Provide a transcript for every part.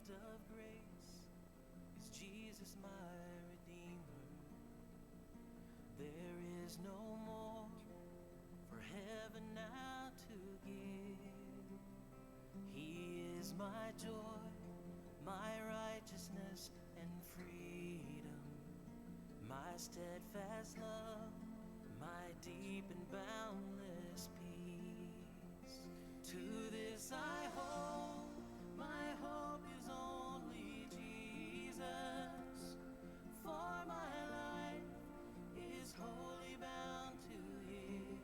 of grace is Jesus my Redeemer. There is no more for heaven now to give. He is my joy, my righteousness and freedom, my steadfast love, my deep and boundless peace. To this I hold, my hope is only Jesus, for my life is wholly bound to His.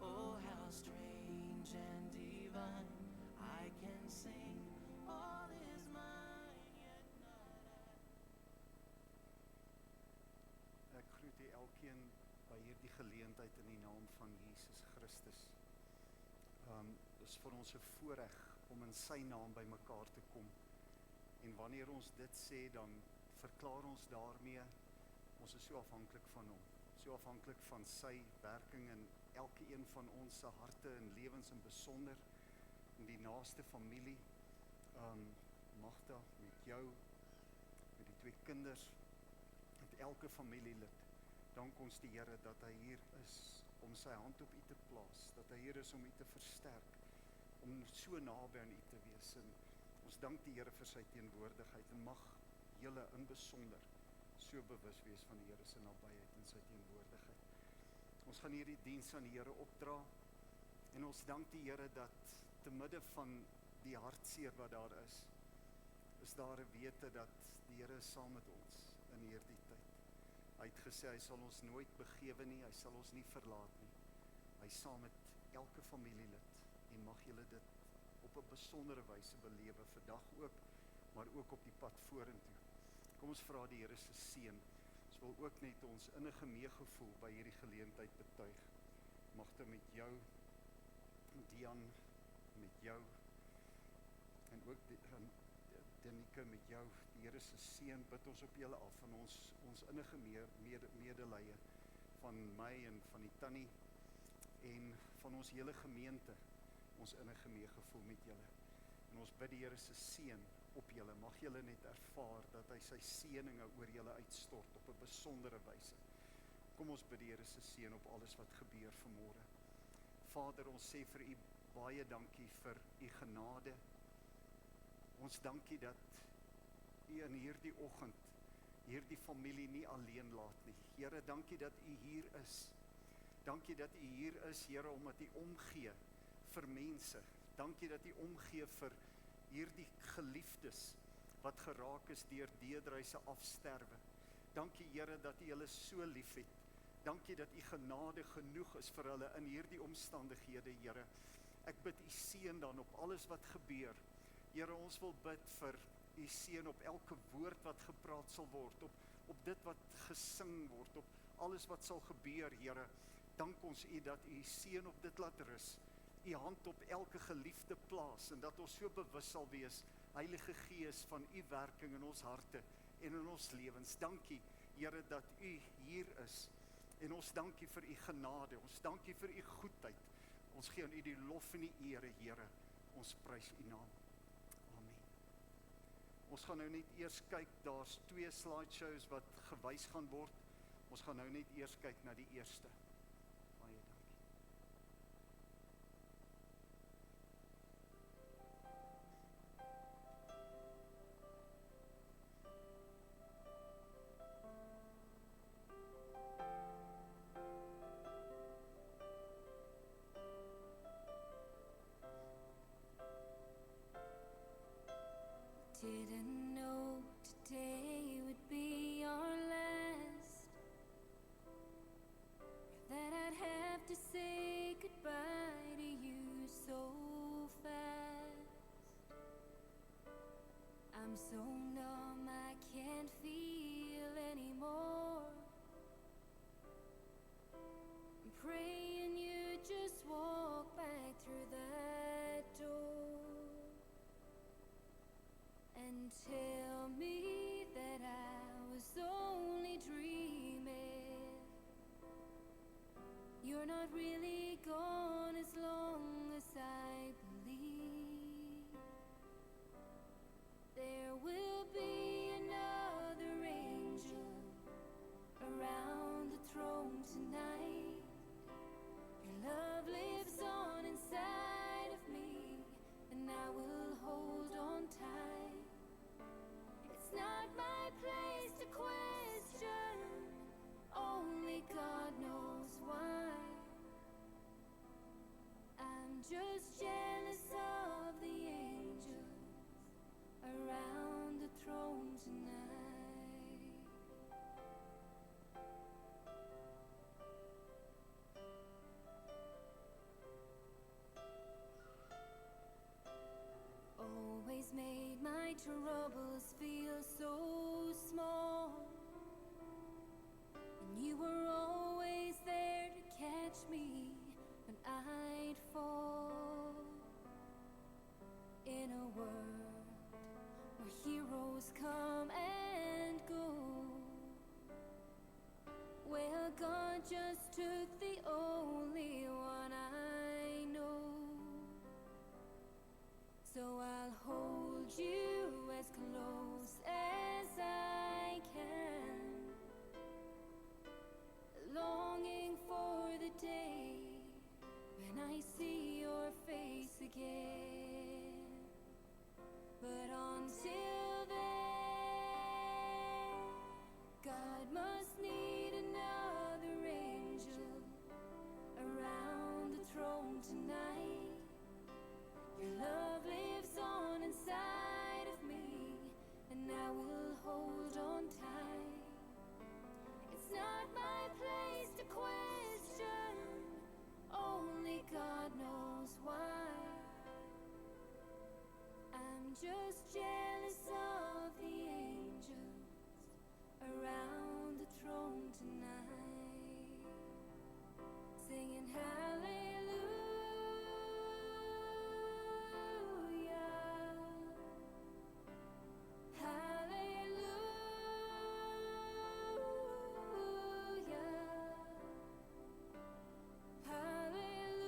Oh, how strange and divine, I can sing, all is mine, yet not I. Ek groet u elkeen by hierdie geleentheid in die naam van Jesus Christus. Dis vir ons 'n voorreg om in sy naam by mekaar te kom. En wanneer ons dit sê, dan verklaar ons daarmee, ons is so afhanklik van hom. So afhanklik van sy werking in elke een van ons se harte en lewens in besonder, in die naaste familie. Magda, met jou, met die 2 kinders, met elke familielid. Dank ons die Here dat hy hier is om sy hand op u te plaas, dat hy hier is om u te versterk, om so naby aan u te wees. En ons dank die Here vir sy teenwoordigheid en mag julle in besonder so bewus wees van die Here se nabyheid en sy teenwoordigheid. Ons gaan hierdie diens aan die Here opdra en ons dank die Here dat te midde van die hartseer wat daar is daar 'n wete dat die Here is saam met ons in hierdie tyd. Hy het gesê hy sal ons nooit begewe nie, hy sal ons nie verlaat nie. Hy is saam met elke familielid en mag julle dit op 'n besondere wyse belewe vandag ook, maar ook op die pad vorentoe. Kom ons vra die Here se seën. Ons wil ook net ons innige meegevoel by hierdie geleentheid betuig. Mag dit met jou, Dian, met jou en ook Denike met jou, die Here se seën bid ons op julle af en ons innige medelee van my en van die tannie en van ons hele gemeente, ons innige meegevoel met julle. En ons bid die Here se seën op julle. Mag julle net ervaar dat hy sy seëninge oor julle uitstort op 'n besondere wyse. Kom ons bid die Here se seën op alles wat gebeur vanmôre. Vader, ons sê vir u baie dankie vir u genade. Ons dankie dat u in hierdie oggend hierdie familie nie alleen laat nie. Here, dankie dat u hier is. Dankie dat u hier is, Here, omdat u omgee vir mense. Dankie dat u omgee vir hierdie geliefdes wat geraak is deur deedryse afsterwe. Dankie, Here, dat u hulle so liefhet. Dankie dat u genade genoeg is vir hulle in hierdie omstandighede, Here. Ek bid u seën dan op alles wat gebeur. Here, ons wil bid vir u seën op elke woord wat gepraat sal word, op dit wat gesing word, op alles wat sal gebeur, Here. Dank ons u dat u seën op dit laat rus. U hand op elke geliefde plaas en dat ons so bewus sal wees, Heilige Gees, van u werking in ons harte en in ons lewens. Dankie, Here, dat u hier is. En ons dankie vir u genade. Ons dankie vir u goedheid. Ons gee aan u die lof en die ere, Here. Ons prys u naam. Amen. Ons gaan nou net eers kyk, daar's 2 slideshows wat gewys gaan word. Ons gaan nou net eers kyk na die eerste. Baie dankie. Didn't know today would be our last, or that I'd have to say goodbye to you so fast. I'm so numb I can't feel anymore. I'm praying you just walk back through that door and tell me that I was only dreaming. You're not really gone as long as I believe. storms come and go. Well, God just took the only one I know. So I'll hold you as close as I can, longing for the day when I see your face again. But until then, God must need another angel around the throne tonight. Your love lives on inside of me, and I will hold on tight. It's not my place to question, only God knows why. I'm just jealous of the angels around the throne tonight, singing hallelujah, hallelujah, hallelujah.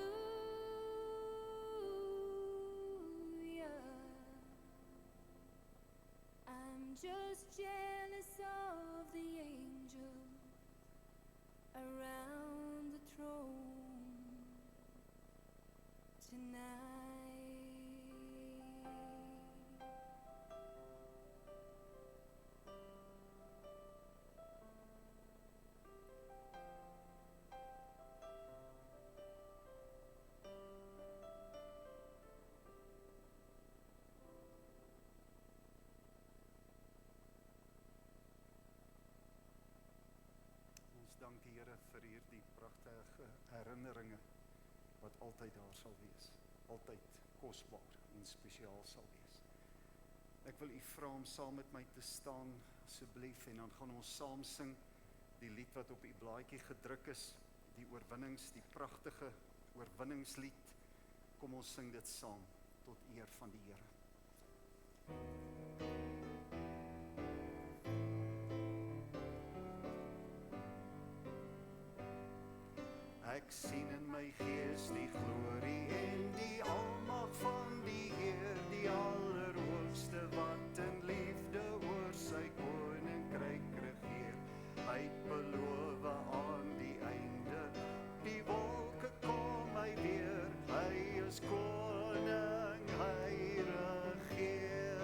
I'm just jealous of the angels around the throne tonight. Ons dank die Here vir hierdie pragtige herinneringe wat altyd daar sal wees, altyd kosbaar en spesiaal sal wees. Ek wil u vra om saam met my te staan asseblief, en dan gaan ons saam sing die lied wat op u blaadjie gedruk is, die oorwinnings, die pragtige oorwinningslied. Kom ons sing dit saam tot eer van die Here. Ek sien in my gees die glorie en die almag van die Heer, die Allerhoogste wat in liefde oor sy koninkryk regeer. Hy het beloof aan die einde, die wolke kom hy weer, hy is koning, hy regeer.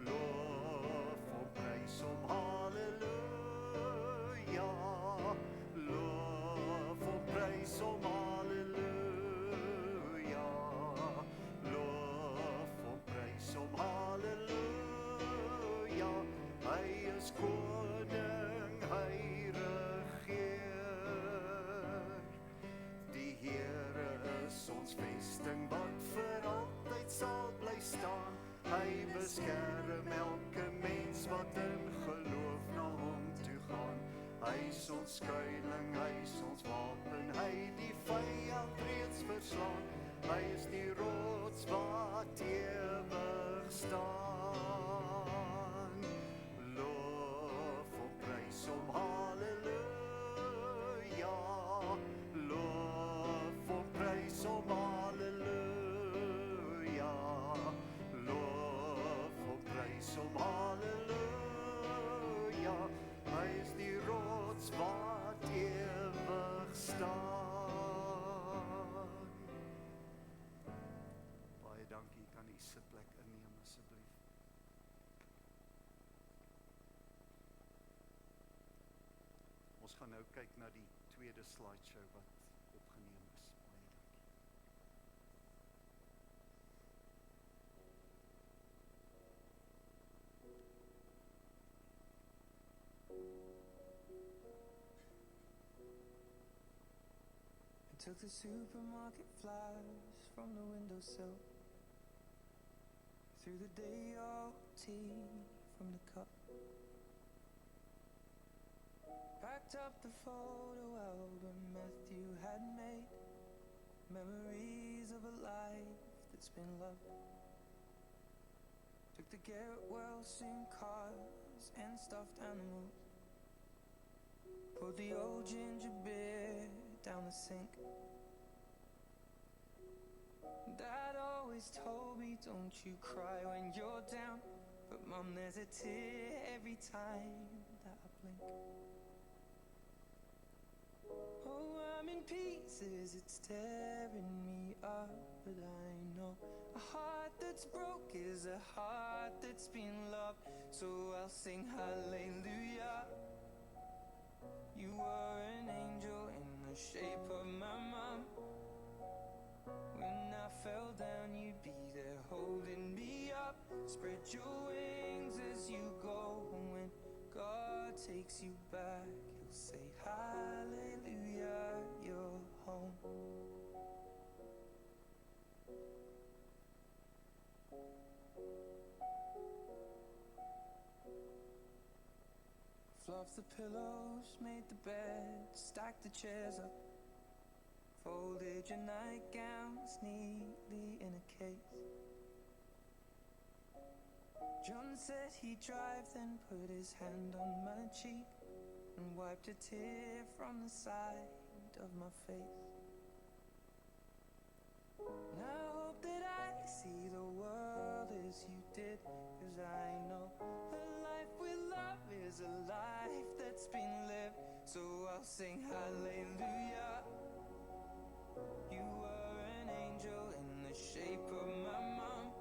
Loof hom, prys hom, halleluja. Loof hom, prys hom, halleluja. Loof hom, prys hom, halleluja. Hy is koning, hy regeer. Die Here is ons vesting wat vir altyd sal bly staan. Hy beskerm elke mens wat in geloof na hom toe gaan. Hy is ons skuiling, hy is ons wapen, hy die vyand reeds verslaan. Hy is die rots wat ewig staan. Loof hom, prys hom, halleluja. Loof hom, prys hom, halleluja. Loof hom, prys hom, halleluja. Hy is die rots wat ewig staan. Baie dankie, kan u sitplek inneem asseblief. Ons gaan nou kyk na die tweede slideshow wat opgeneem is. Baie dankie. I took the supermarket flyers from the windowsill, threw the day old tea from the cup, packed up the photo album Matthew had made, memories of a life that's been loved. Took to get well, sing cars and stuffed animals. Put the old ginger beer down the sink. Dad always told me, don't you cry when you're down. But Mum, there's a tear every time that I blink. Oh, I'm in pieces, it's tearing me up. But I know a heart that's broke is a heart that's been loved. So I'll sing hallelujah. You were an angel in the shape of my mom. When I fell down, you'd be there holding me up. Spread your wings as you go. When God takes you back, you'll say hallelujah, you're home. Fluffed the pillows, made the bed, stacked the chairs up. Folded your nightgowns neatly in a case. John said he'd drive, then put his hand on my cheek and wiped a tear from the side of my face. And I hope that I see the world as you did, 'cause I know a life with love is a life that's been lived. So I'll sing hallelujah. You were an angel in the shape of my mom.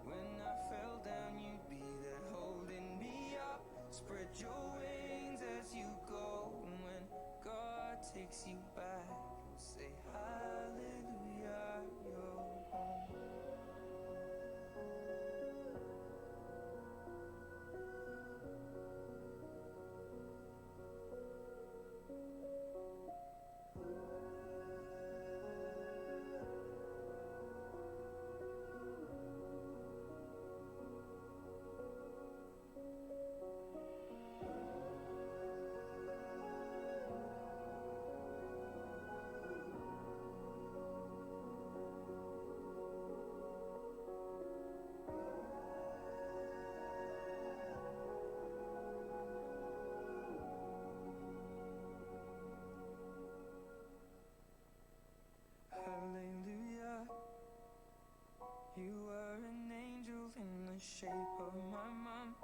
When I fell down, you'd be there holding me up. Spread your wings as you go. And when God takes you back, you'll say hallelujah, you're home. Hallelujah. You were an angel in the shape of my mom.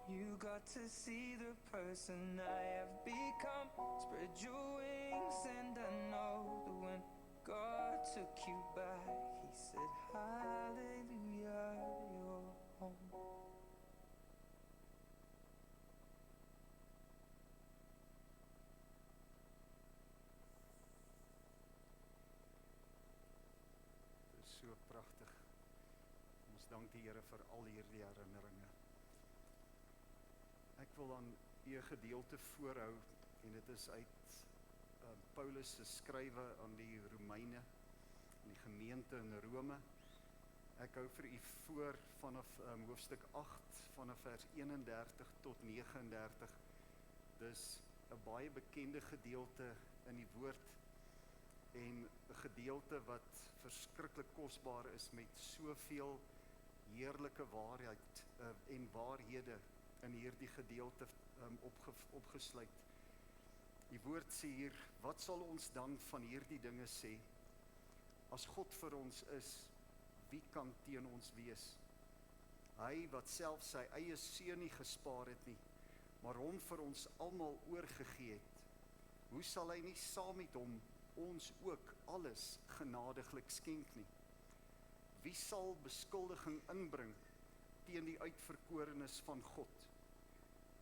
You got to see the person I have become. Spread your wings and I know that when God took you back, he said hallelujah, you're home. Dit is so pragtig. Ons dank die Here vir al hierdie herinneringe. Ek wil aan u 'n gedeelte voorhou en dit is uit Paulus se skrywe aan die Romeine, aan die gemeente in Rome. Ek hou vir u voor vanaf hoofstuk 8 vanaf vers 31 tot 39. Dis 'n baie bekende gedeelte in die woord en 'n gedeelte wat verskriklik kosbaar is met soveel heerlike waarheid en waarhede in hierdie gedeelte opgesluit. Die woord sê hier, wat sal ons dan van hierdie dinge sê? As God vir ons is, wie kan teen ons wees? Hy wat self sy eie seun nie gespaar het nie, maar hom vir ons almal oorgegee het, hoe sal hy nie saam met hom ons ook alles genadiglik skenk nie? Wie sal beskuldiging inbring teen die uitverkorenes van God?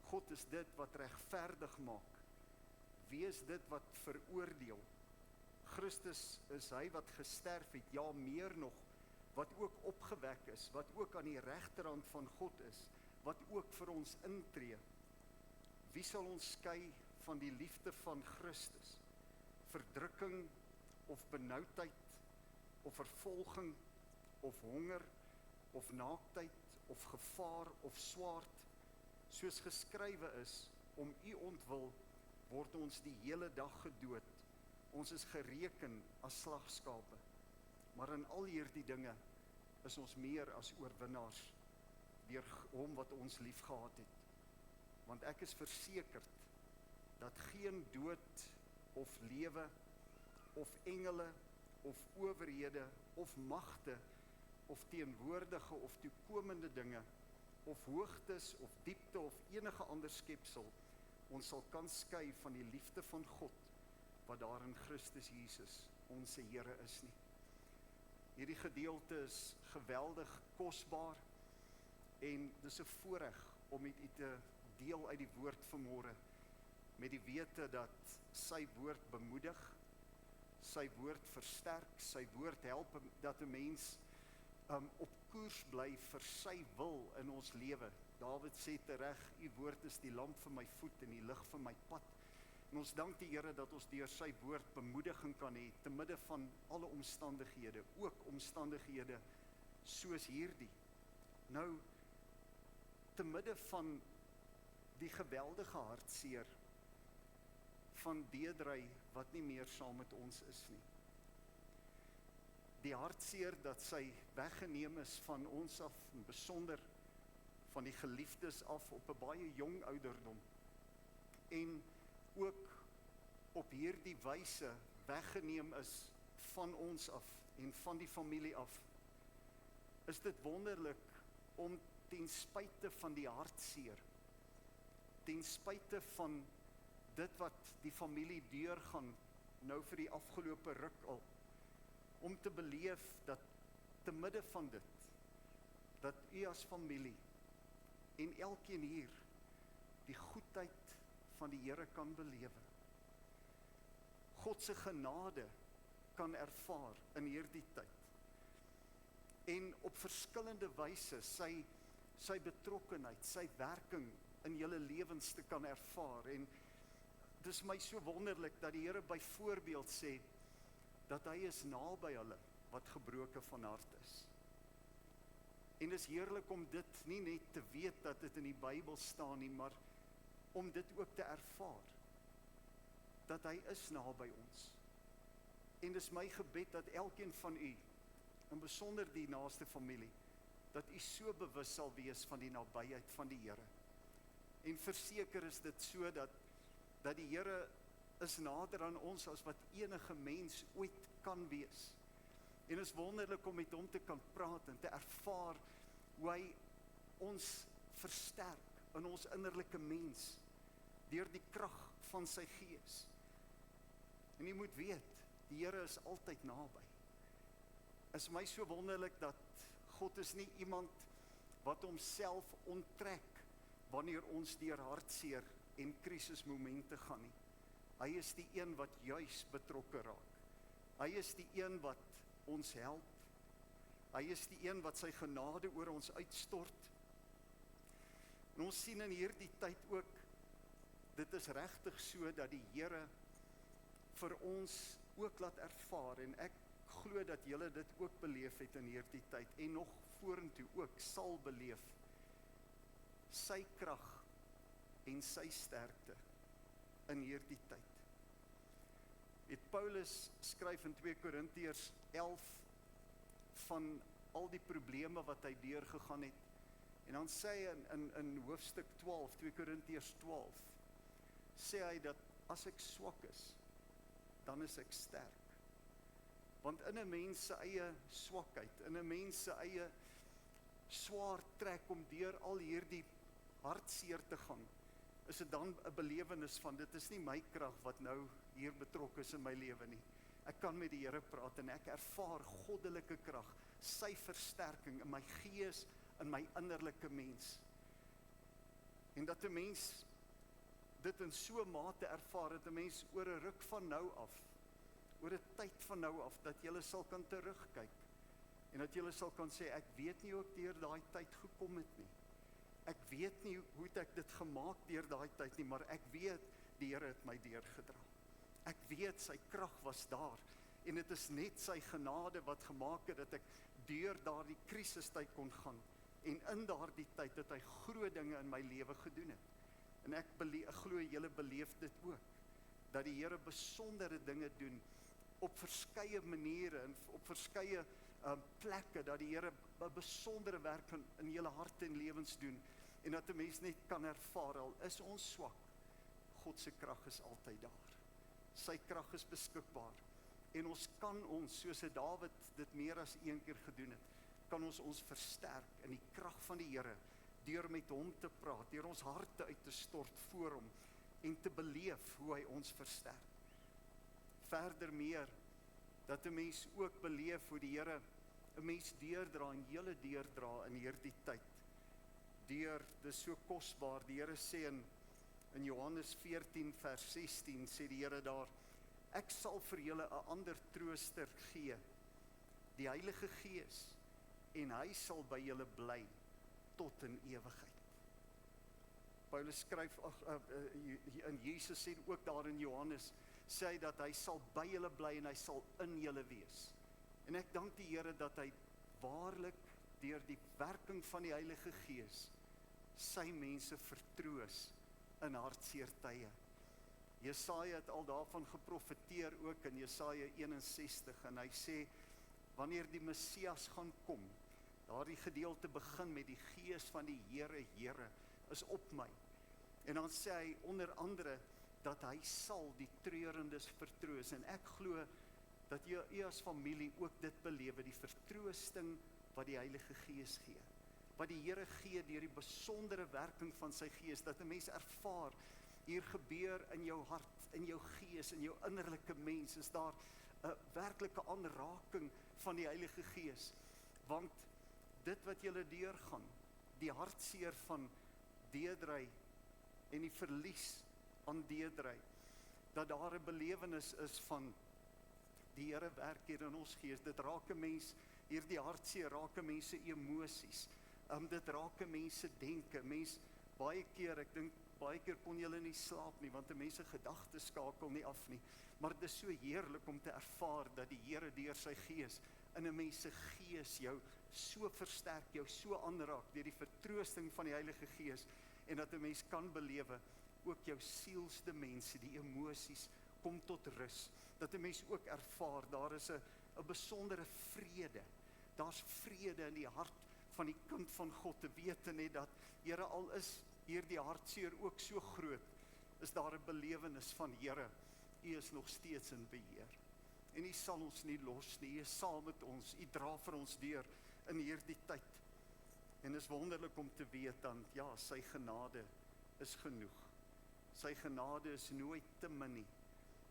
God is dit wat regverdig maak. Wie is dit wat veroordeel? Christus is hy wat gesterf het, ja meer nog, wat ook opgewek is, wat ook aan die regterhand van God is, wat ook vir ons intree. Wie sal ons skei van die liefde van Christus? Verdrukking of benoudheid of vervolging of honger of naaktheid of gevaar of swaard, soos geskrywe is, om u ontwil word ons die hele dag gedood. Ons is gereken as slagskape. Maar in al hierdie dinge is ons meer as oorwinnaars deur hom wat ons lief gehad het. Want ek is versekerd dat geen dood of lewe of engele of owerhede of magte of teenwoordige of toekomende dinge of hoogtes of diepte of enige ander skepsel ons sal kan skei van die liefde van God wat daar in Christus Jesus ons Here is nie. Hierdie gedeelte is geweldig kosbaar en dis 'n voorreg om met u te deel uit die woord vanmôre met die wete dat sy woord bemoedig, sy woord versterk, sy woord help dat 'n mens op koers bly vir sy wil in ons lewe. Dawid sê tereg, u woord is die lamp vir my voet en die lig vir my pad. En ons dank die Here dat ons deur sy woord bemoediging kan hê te midde van alle omstandighede, ook omstandighede soos hierdie. Nou, te midde van die geweldige hartseer van Deedrey wat nie meer saam met ons is nie. Die hartseer dat sy weggeneem is van ons af, en besonder van die geliefdes af op 'n baie jong ouderdom. En ook op hierdie wyse weggeneem is van ons af en van die familie af. Is dit wonderlik om ten spyte van die hartseer, ten spyte van dit wat die familie deurgaan nou vir die afgelope ruk al, om te beleef dat te midde van dit, dat u as familie en elkeen hier die goedheid van die Here kan belewe. God se genade kan ervaar in hierdie tyd. En op verskillende wyse sy betrokkenheid, sy werking in julle lewens te kan ervaar. En dis my so wonderlik dat die Here byvoorbeeld sê dat hy is naby hulle wat gebroke van hart is. En dis heerlik om dit nie net te weet dat dit in die Bybel staan nie, maar om dit ook te ervaar, dat hy is naby ons. En dis my gebed dat elkeen van u, in besonder die naaste familie, dat u so bewus sal wees van die nabyheid van die Here. En verseker is dit so dat die Here is nader aan ons as wat enige mens ooit kan wees. En is wonderlik om met hom te kan praat en te ervaar hoe hy ons versterk in ons innerlike mens deur die krag van sy gees. En jy moet weet, die Here is altyd naby. Is my so wonderlik dat God is nie iemand wat homself onttrek wanneer ons deur hartseer en krisismomente gaan nie. Hy is die een wat juis betrokke raak. Hy is die een wat ons help. Hy is die een wat sy genade oor ons uitstort. En ons sien in hierdie tyd ook, dit is regtig so dat die Here vir ons ook laat ervaar, en ek glo dat julle dit ook beleef het in hierdie tyd, en nog vorentoe ook sal beleef, sy krag en sy sterkte in hierdie tyd. Paulus skryf in 2 Korintiërs 11 van al die probleme wat hy deurgegaan het, en dan sê hy in hoofstuk 12, 2 Korintiërs 12, sê hy dat as ek swak is, dan is ek sterk. Want in 'n mens se eie swakheid, in 'n mens se eie swaar trek om deur al hierdie hartseer te gaan, is dit dan 'n belewenis van, dit is nie my krag wat nou hier betrokke is in my lewe nie. Ek kan met die Here praat en ek ervaar goddelike krag, sy versterking in my gees, in my innerlike mens. En dat 'n mens dit in so 'n mate ervaar, dat 'n mens oor 'n ruk van nou af, oor 'n tyd van nou af, dat jy sal kan terugkyk, en dat jy sal kan sê, ek weet nie hoe ek deur daai tyd gekom het nie. Ek weet nie hoe ek dit gemaak deur daai tyd nie, maar ek weet, die Here het my deurgedra. Ek weet, sy krag was daar, en dit is net sy genade wat gemaak het, dat ek deur daardie krisistyd kon gaan, en in daardie tyd, dat hy groot dinge in my lewe gedoen het. En ek glo julle beleef dit ook, dat die Here besondere dinge doen, op verskeie maniere, en op verskeie plekke, dat die Here 'n besondere werk in julle harte en lewens doen, en dat 'n mens net kan ervaar, al is ons swak, God se krag is altyd daar. Sy krag is beskikbaar, en ons kan soos Dawid dit meer as een keer gedoen het, kan ons versterk in die krag van die Here, deur met hom te praat, deur ons harte uit te stort voor hom, en te beleef hoe hy ons versterk. Verder meer, dat 'n mens ook beleef hoe die Here 'n mens deurdra en julle deurdra in hierdie tyd. Dis so kosbaar, die Here sê in Johannes 14 vers 16, sê die Here daar, ek sal vir julle 'n ander trooster gee, die Heilige Gees, en hy sal by julle bly tot in ewigheid. Paulus skryf, en Jesus sê ook daar in Johannes, sê hy dat hy sal by julle bly en hy sal in julle wees. En ek dank die Here dat hy waarlik deur die werking van die Heilige Gees sy mense vertroos in hartseer tye. Jesaja het al daarvan geprofeteer ook in Jesaja 61, en hy sê, wanneer die Messias gaan kom, daardie gedeelte begin met die Gees van die Here is op my. En dan sê hy onder andere, dat hy sal die treurendes vertroos, en ek glo dat jy as familie ook dit belewe, die vertroosting wat die Heilige Gees gee, wat die Here gee deur die besondere werking van sy Gees, dat 'n mens ervaar, hier gebeur in jou hart, in jou gees, in jou innerlike mens, is daar 'n werklike aanraking van die Heilige Gees, want dit wat julle deurgaan, die hartseer van Deedrey en die verlies aan Deedrey, dat daar 'n belewenis is van die Here werk hier in ons gees. Dit raak 'n mens, hierdie hartseer raak 'n mens se emosies. Dit raak 'n mens se denke. Mens baie keer, ek dink baie keer kon julle nie slaap nie, want 'n mens se gedagtes skakel nie af nie. Maar dit is so heerlik om te ervaar dat die Here deur sy Gees in 'n mens se gees jou so versterk, jou so aanraak deur die vertroosting van die Heilige Gees, en dat 'n mens kan belewe ook jou sielsdimensie, die emosies kom tot rus. Dat 'n mens ook ervaar, daar is 'n besondere vrede. Daar's vrede in die hart van die kind van God, te wete net dat, Here, al is hierdie hartseer ook so groot, is daar 'n belewenis van, Here, U is nog steeds in beheer. En U sal ons nie los nie, U is saam met ons, U dra vir ons deur in hierdie tyd. En is wonderlik om te weet dan, ja, sy genade is genoeg. Sy genade is nooit te min nie.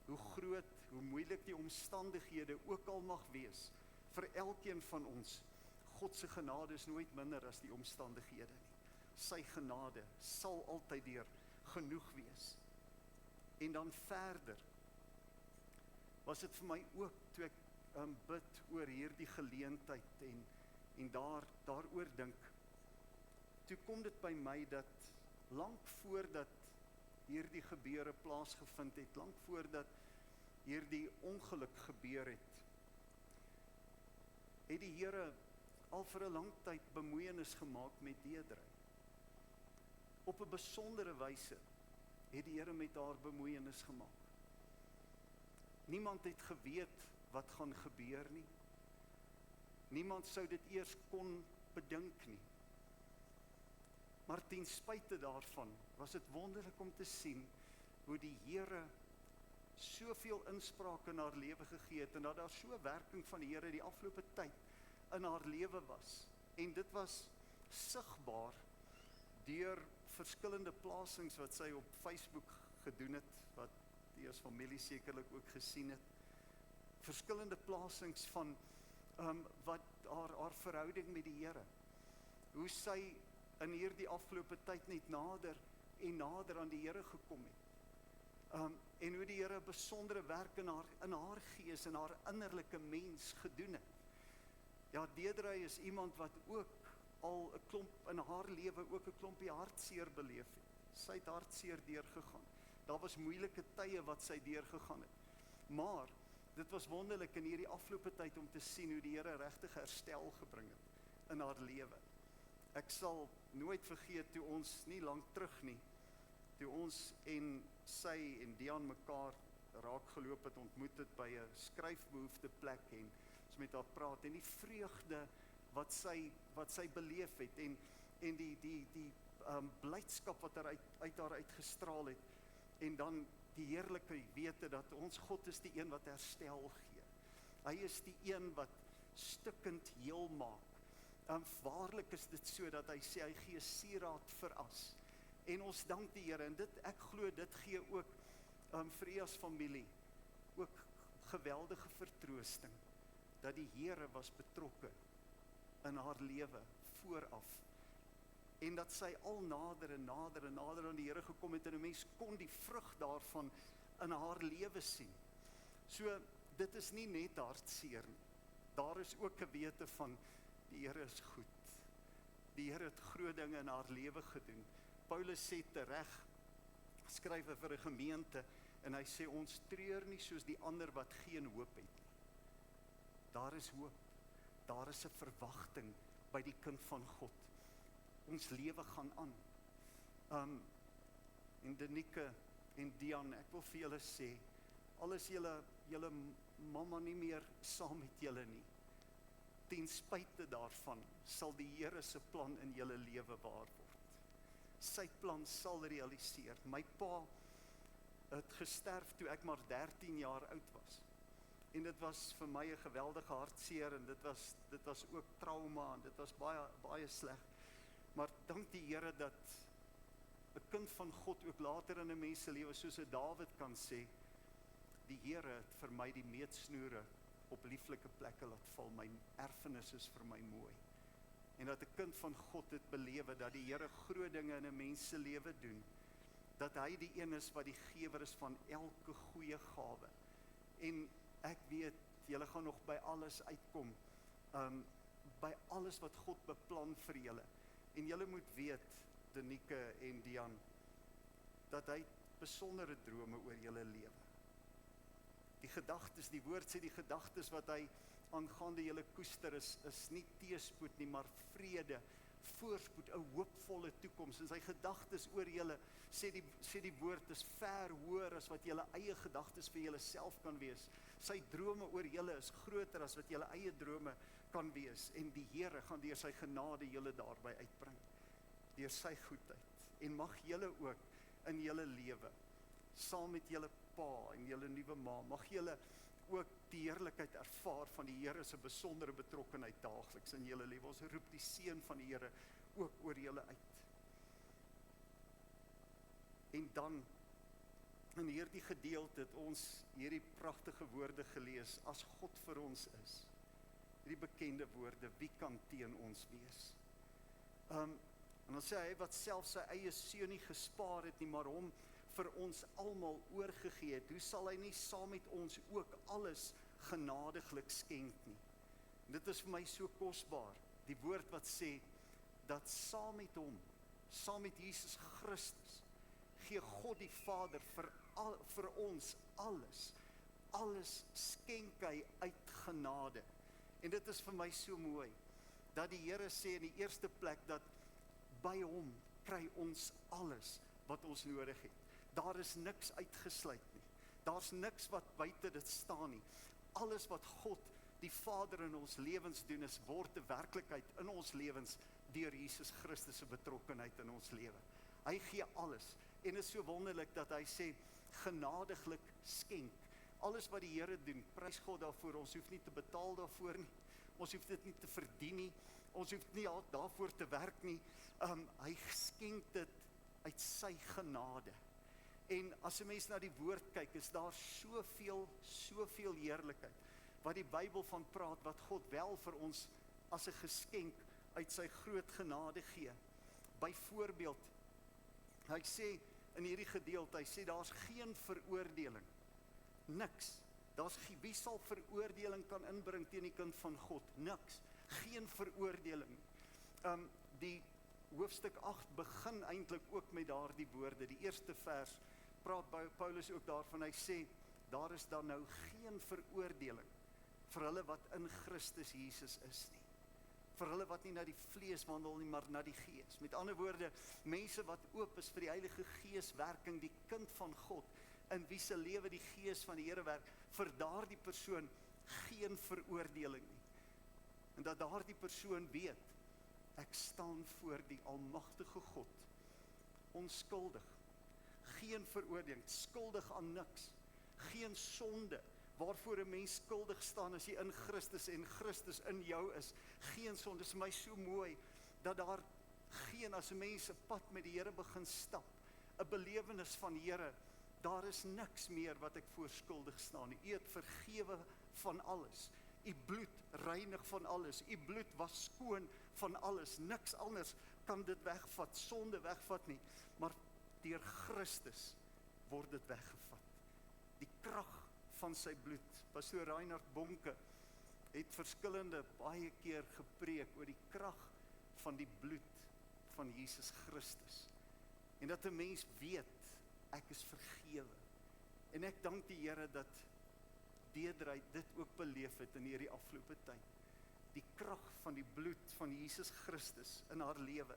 Hoe groot, hoe moeilik die omstandighede ook al mag wees, vir elkeen van ons, God se genade is nooit minder as die omstandighede nie. Sy genade sal altyd deur genoeg wees. En dan verder, was dit vir my ook, toe ek bid oor hierdie geleentheid, en daaroor dink, toe kom dit by my dat, lank voordat hierdie gebeure plaasgevind het, lank voordat hierdie ongeluk gebeur het die Here al vir 'n lang tyd bemoeienis gemaak met Deedrey. Op 'n besondere wyse het die Here met haar bemoeienis gemaak. Niemand het geweet wat gaan gebeur nie. Niemand sou dit eers kon bedink nie. Maar ten spyte daarvan was dit wonderlik om te sien hoe die Here soveel inspraak in haar lewe gegee het, en dat daar so 'n werking van die Here die afgelope tyd in haar lewe was. En dit was sigbaar deur verskillende plasings wat sy op Facebook gedoen het, wat die as familie sekerlik ook gesien het. Verskillende plasings van wat haar verhouding met die Here. Hoe sy in hierdie afgelope tyd net nader en nader aan die Here gekom het. En hoe die Here 'n besondere werk in haar gees en haar innerlike mens gedoen het. Ja, Deedrey is iemand wat ook al 'n klomp in haar lewe ook 'n klompie hartseer beleef het. Sy het hartseer deurgegaan. Daar was moeilike tye wat sy deurgegaan het. Maar dit was wonderlik in hierdie afgelope tyd om te sien hoe die Here regtig herstel gebring het in haar lewe. Ek sal nooit vergeet toe ons nie lank terug nie, toe ons en sy en Dian mekaar raak geloop het, ontmoet het by 'n skryfbehoefte plek, en ons ons met haar praat en die vreugde wat sy beleef het en die blydskap wat uit haar uitgestraal het en dan die heerlike wete dat ons God is die een wat herstel gee. Hy is die een wat stukkend heel maak. Waarlik is dit so dat hy sê hy gee sieraad vir as. En ons dank die Here en ek glo dit gee ook vir u as familie ook geweldige vertroosting dat die Here was betrokke in haar lewe vooraf en dat sy al nader en nader en nader aan die Here gekom het en 'n mens kon die vrug daarvan in haar lewe sien. So dit is nie net hartseer nie. Daar is ook 'n wete van die Here is goed. Die Here het groot dinge in haar lewe gedoen. Paulus sê tereg, skryf vir 'n gemeente en hy sê ons treur nie soos die ander wat geen hoop het nie. Daar is hoop. Daar is 'n verwagting by die kind van God. Ons lewe gaan aan. En Denike en Dian, ek wil vir julle sê, al is julle mamma nie meer saam met julle nie, ten spyte daarvan sal die Here se plan in julle lewe waar word. Sy plan sal realiseer. My pa het gesterf toe ek maar 13 jaar oud was. En dit was vir my 'n geweldige hartseer en dit was ook trauma en dit was baie sleg. Maar dank die Here dat 'n kind van God ook later in 'n mens se lewe soos 'n Dawid kan sê, die Here het vir my die meetsnoere op lieflike plekke laat val. My erfenis is vir my mooi. En dat 'n kind van God het belewe dat die Here groot dinge in 'n mens se lewe doen. Dat hy die een is wat die gewer is van elke goeie gawe. En ek weet, julle gaan nog by alles uitkom. By alles wat God beplan vir julle. En julle moet weet, Denike en Dian, dat hy besondere drome oor julle lewe. Die gedagtes, die woord sê die gedagtes wat hy aangaande julle koester is nie teëspoed nie, maar vrede, voorspoed, 'n hoopvolle toekoms. En sy gedagtes oor julle, sê die woord, is ver hoër as wat julle eie gedagtes vir julle self kan wees. Sy drome oor julle is groter as wat julle eie drome kan wees. En die Here gaan deur sy genade julle daarby uitbring. Deur sy goedheid. En mag julle ook in julle lewe, saam met julle pa en julle nuwe ma, mag julle ook die heerlikheid ervaar van die Here se besondere betrokkenheid daagliks in julle lewe. Ons roep die seën van die Here ook oor julle uit. En dan, in hierdie gedeelte het ons hierdie pragtige woorde gelees, as God vir ons is. Hierdie bekende woorde, wie kan teen ons wees? En dan sê hy wat self sy eie seun nie gespaar het nie, maar hom vir ons almal oorgegee het, hoe sal hy nie saam met ons ook alles genadiglik skenk nie? En dit is vir my so kosbaar, die woord wat sê, dat saam met hom, saam met Jesus Christus, gee God die Vader vir ons alles skenk hy uit genade. En dit is vir my so mooi, dat die Here sê in die eerste plek, dat by hom kry ons alles wat ons nodig het. Daar is niks uitgesluit nie. Daar's niks wat buite dit staan nie. Alles wat God, die Vader in ons lewens doen, word 'n werklikheid in ons lewens deur Jesus Christus se betrokkenheid in ons lewe. Hy gee alles. En dit is so wonderlik dat hy sê, genadiglik skenk. Alles wat die Here doen, prys God daarvoor. Ons hoef nie te betaal daarvoor nie. Ons hoef dit nie te verdien nie. Ons hoef nie daarvoor te werk nie. Hy skenk dit uit sy genade. En as 'n mens na die woord kyk, is daar soveel heerlikheid wat die Bybel van praat, wat God wel vir ons as 'n geskenk uit sy groot genade gee. Byvoorbeeld, hy sê in hierdie gedeelte, hy sê daar's geen veroordeling. Niks. Wie sal veroordeling kan inbring teen die kind van God? Niks. Geen veroordeling. Die hoofstuk 8 begin eintlik ook met daardie woorde. Die eerste vers praat Paulus ook daarvan. Hy sê, daar is dan nou geen veroordeling vir hulle wat in Christus Jesus is nie. Vir hulle wat nie na die vlees wandel nie, maar na die gees. Met ander woorde, mense wat oop is vir die Heilige Gees werking, die kind van God, in wie se lewe die Gees van die Here werk, vir daardie persoon geen veroordeling nie. En dat daardie persoon weet, ek staan voor die almagtige God, onskuldig, geen veroordeling, skuldig aan niks, geen sonde, waarvoor 'n mens skuldig staan as jy in Christus en Christus in jou is, geen sonde. Dit is my so mooi, dat daar geen, as 'n mens 'n pad met die Here begin stap, 'n belewenis van Here, daar is niks meer wat ek voor skuldig staan nie. U het vergewe van alles, u bloed reinig van alles, u bloed was skoon van alles, niks anders kan dit wegvat, sonde wegvat nie, maar deur Christus word dit weggevat. Die krag van sy bloed. Pastoor Reinhard Bonke het verskillende baie keer gepreek oor die krag van die bloed van Jesus Christus. En dat 'n mens weet, ek is vergewe. En ek dank die Here dat Deidre dit ook beleef het in hierdie afgelope tyd. Die krag van die bloed van Jesus Christus in haar lewe.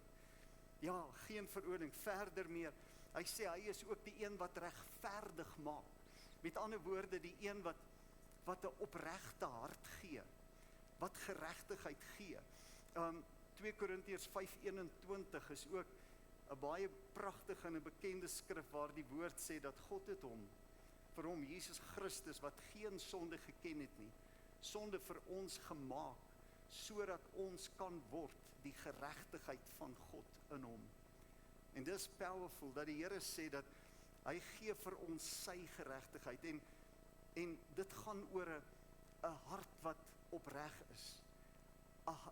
Ja, geen veroordeling, verder meer. Hy sê hy is ook die een wat regverdig maak. Met ander woorde, die een wat 'n opregte hart gee, wat geregtigheid gee. 2 Korintiërs 5:21 is ook 'n baie pragtige en 'n bekende skrif waar die woord sê dat God het vir hom Jesus Christus wat geen sonde geken het nie, sonde vir ons gemaak, sodat ons kan word die geregtigheid van God in hom. En dis powerful dat die Here sê dat hy gee vir ons sy geregtigheid en dit gaan oor 'n hart wat opreg is.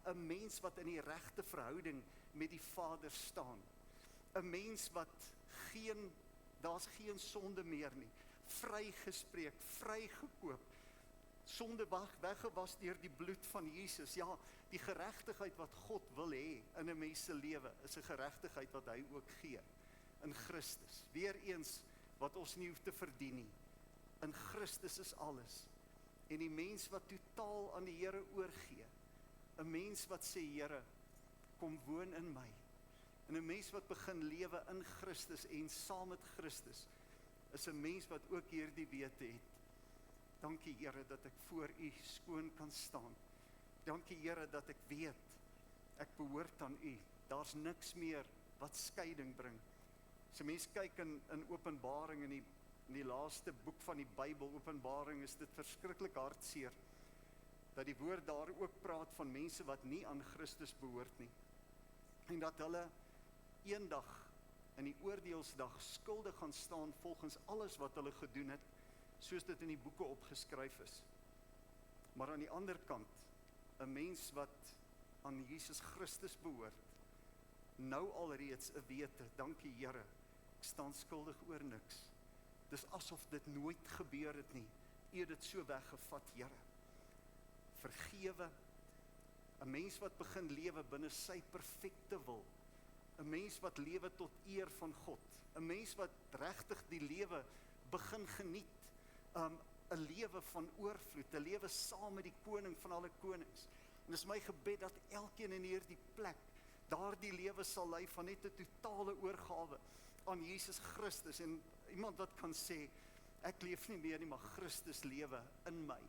'n mens wat in die regte verhouding met die Vader staan. 'n mens wat daar's geen sonde meer nie. Vrygespreek, vrygekoop. Sonde weggewas deur die bloed van Jesus. Ja, die geregtigheid wat God wil hê in 'n mens se lewe is 'n geregtigheid wat hy ook gee in Christus. Weereens wat ons nie hoef te verdien nie. In Christus is alles. En die mens wat totaal aan die Here oorgee, 'n mens wat sê, Here, kom woon in my. En 'n mens wat begin lewe in Christus en saam met Christus, is 'n mens wat ook hierdie wete het. Dankie Here dat ek voor U skoon kan staan. Dankie Here dat ek weet, ek behoort aan U. Daar's niks meer wat skeiding bring. As 'n mens kyk in Openbaring, in die laaste boek van die Bybel, Openbaring, is dit verskriklik hartseer, dat die woord daar ook praat van mense wat nie aan Christus behoort nie. En dat hulle eendag in die oordeelsdag skuldig gaan staan volgens alles wat hulle gedoen het, soos dit in die boeke opgeskryf is. Maar aan die ander kant, 'n mens wat aan Jesus Christus behoort, nou alreeds 'n wete, dankie Here, ek staan skuldig oor niks. Dis asof dit nooit gebeur het nie. U het dit so weggevat, Here. Vergewe, 'n mens wat begin lewe binne sy perfekte wil, 'n mens wat lewe tot eer van God, 'n mens wat regtig die lewe begin geniet, 'n lewe van oorvloed, 'n lewe saam met die koning van alle konings. En dis my gebed dat elkeen in hierdie plek daardie lewe sal lei van net 'n totale oorgawe aan Jesus Christus, en iemand wat kan sê, ek leef nie meer nie, maar Christus lewe in my.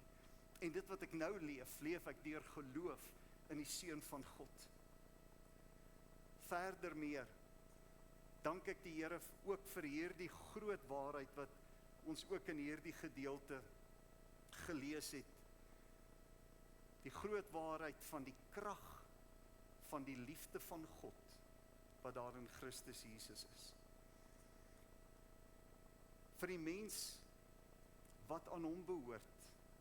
En dit wat ek nou leef ek deur geloof in die Seun van God. Verder meer, dank ek die Here ook vir hierdie groot waarheid wat ons ook in hierdie gedeelte gelees het. Die groot waarheid van die krag van die liefde van God wat daar in Christus Jesus is. Vir die mens wat aan hom behoort,